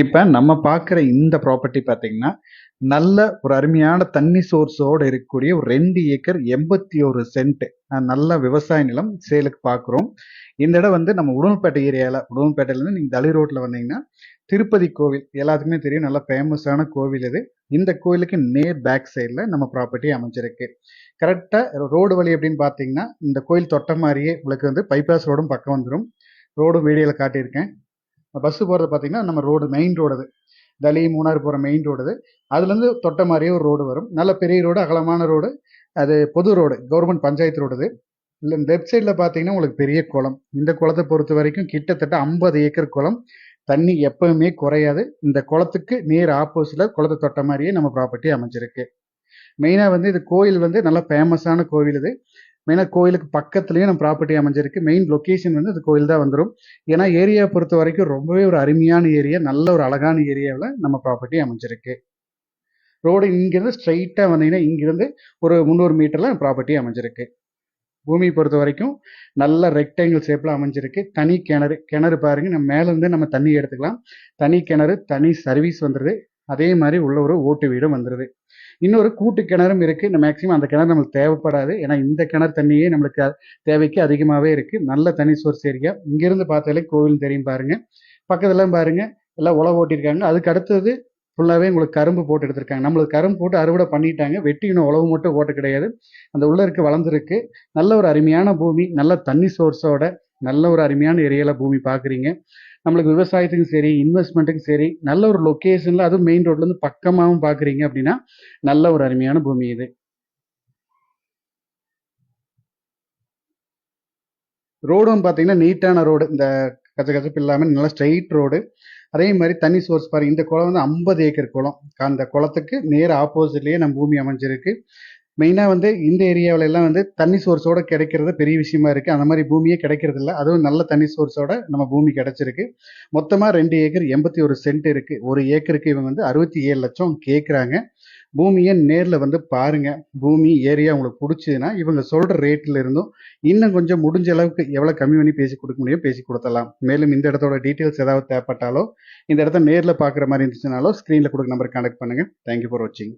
இப்ப நம்ம பார்க்குற இந்த ப்ராப்பர்ட்டி பார்த்தீங்கன்னா, நல்ல ஒரு அருமையான தண்ணி சோர்ஸோட இருக்கக்கூடிய ஒரு 2 ஏக்கர் 81 சென்ட் நல்ல விவசாய நிலம் சேலுக்கு பார்க்குறோம். இந்த இடம் வந்து நம்ம உடுமல்பேட்டை ஏரியால உடுமல்பேட்டையிலேருந்து நீங்க தளி ரோட்ல வந்தீங்கன்னா, திருப்பதி கோவில் எல்லாத்துக்குமே தெரியும். நல்ல ஃபேமஸான கோவில் இது. இந்த கோவிலுக்கு நேர் பேக் சைடுல நம்ம ப்ராப்பர்ட்டி அமைஞ்சிருக்கு. கரெக்ட்டா ரோடு வழி எப்படின்னு பார்த்தீங்கன்னா, இந்த கோயில் தொட்ட மாரியே உங்களுக்கு வந்து பைபாஸ் ரோடும் பக்கம் வந்துரும். ரோடும் வீடியோல காட்டியிருக்கேன். பஸ் போகிறது பார்த்தீங்கன்னா நம்ம ரோடு மெயின் ரோடு அது தளி மூணாறு போகிற மெயின் ரோடு அது. அதுலேருந்து தொட்ட மாதிரியே ஒரு ரோடு வரும். நல்ல பெரிய ரோடு, அகலமான ரோடு. அது பொது ரோடு, கவர்மெண்ட் பஞ்சாயத்து ரோடு இது. இல்லை லெஃப்ட் சைடில் பார்த்தீங்கன்னா உங்களுக்கு பெரிய குளம். இந்த குளத்தை பொறுத்த வரைக்கும் கிட்டத்தட்ட 50 ஏக்கர் குளம். தண்ணி எப்பவுமே குறையாது. இந்த குளத்துக்கு நேர் ஆப்போசிட்டில் குளத்தை தொட்ட மாதிரியே நம்ம ப்ராப்பர்ட்டி அமைஞ்சிருக்கு. மெயினாக வந்து இது கோயில் வந்து நல்ல ஃபேமஸான கோவில் இது. மெயினாக கோயிலுக்கு பக்கத்துலேயும் நம்ம ப்ராப்பர்ட்டி அமைஞ்சிருக்கு. மெயின் லொக்கேஷன் வந்து அந்த கோயில் தான் வந்துடும். ஏன்னா ஏரியா பொறுத்த வரைக்கும் ரொம்பவே ஒரு அருமையான ஏரியா, நல்ல ஒரு அழகான ஏரியாவில் நம்ம ப்ராப்பர்ட்டி அமைஞ்சிருக்கு. ரோடு இங்கேருந்து ஸ்ட்ரைட்டாக வந்தீங்கன்னா இங்கிருந்து ஒரு 300 மீட்டரில் ப்ராப்பர்ட்டி அமைஞ்சிருக்கு. பூமியை பொறுத்த வரைக்கும் நல்ல ரெக்டாங்கிள் ஷேப்பில் அமைஞ்சிருக்கு. தனி கிணறு பாருங்கள், நம்ம மேலேருந்து நம்ம தண்ணி எடுத்துக்கலாம். தனி கிணறு, தனி சர்வீஸ் வந்துடுது. அதே மாதிரி உள்ள ஒரு ஓட்டு வீடும் வந்துடுது. இன்னொரு கூட்டு கிணறும் இருக்குது. இந்த மேக்ஸிமம் அந்த கிணறு நம்மளுக்கு தேவைப்படாது. ஏன்னா இந்த கிணறு தண்ணியே நம்மளுக்கு தேவைக்கு அதிகமாகவே இருக்குது. நல்ல தனி சோர்ஸ் ஏரியா. இங்கேருந்து பார்த்தாலே கோவில் தெரியும் பாருங்கள். பக்கத்துலாம் பாருங்கள் எல்லாம் உழவு ஓட்டியிருக்காங்க. அதுக்கு அடுத்தது ஃபுல்லாகவே உங்களுக்கு கரும்பு போட்டு எடுத்திருக்காங்க. நம்மளுக்கு கரும்பு போட்டு அறுவடை பண்ணிட்டாங்க. வெட்டி இன்னும் உழவு மட்டும் ஓட்ட கிடையாது. அந்த உள்ள இருக்க வளர்ந்துருக்கு. நல்ல ஒரு அருமையான பூமி, நல்ல தண்ணி சோர்ஸோட நல்ல ஒரு அருமையான ஏரியாவில் பூமி பார்க்குறீங்க. நம்மளுக்கு விவசாயத்துக்கும் சரி, இன்வெஸ்ட்மெண்ட்டுக்கும் சரி, நல்ல ஒரு லொக்கேஷனில், அதுவும் மெயின் ரோட்லேருந்து பக்கமாகவும் பார்க்குறீங்க அப்படின்னா நல்ல ஒரு அருமையான பூமி இது. ரோடும் பார்த்தீங்கன்னா நீட்டான ரோடு. இந்த கச்சப்பு இல்லாமல் நல்லா ஸ்ட்ரைட் ரோடு. அதே மாதிரி தண்ணி சோர்ஸ் பாருங்க. இந்த குளம் வந்து 50 ஏக்கர் குளம். அந்த குளத்துக்கு நேர் ஆப்போசிட்லேயே நம்ம பூமி அமைஞ்சிருக்கு. மெயினாக வந்து இந்த ஏரியாவில எல்லாம் வந்து தண்ணி சோர்ஸோட கிடைக்கிறது பெரிய விஷயமா இருக்குது. அந்த மாதிரி பூமியே கிடைக்கிறது இல்லை. அதுவும் நல்ல தண்ணி சோர்ஸோட நம்ம பூமி கிடைச்சிருக்கு. மொத்தமாக 2 ஏக்கர் 81 சென்ட் இருக்குது. ஒரு ஏக்கருக்கு இவங்க வந்து 67 லட்சம் கேட்குறாங்க. பூமியை நேரில் வந்து பாருங்க. பூமி ஏரியா உங்களுக்கு பிடிச்சதுன்னா இவங்க சொல்கிற ரேட்டில் இருந்தும் இன்னும் கொஞ்சம் முடிஞ்ச அளவுக்கு எவ்வளோ கம்மி பண்ணி பேசி கொடுக்க முடியும் பேசி கொடுத்தலாம். மேலும் இந்த இடத்தோட டீட்டெயில்ஸ் ஏதாவது தேவைப்பட்டாலோ, இந்த இடத்த நேரில் பார்க்குற மாதிரி இருந்துச்சுனாலோ ஸ்க்ரீனில் கொடுக்க நம்பருக்கு கான்டாக்ட் பண்ணுங்கள். தேங்க்யூ ஃபார் வாட்சிங்.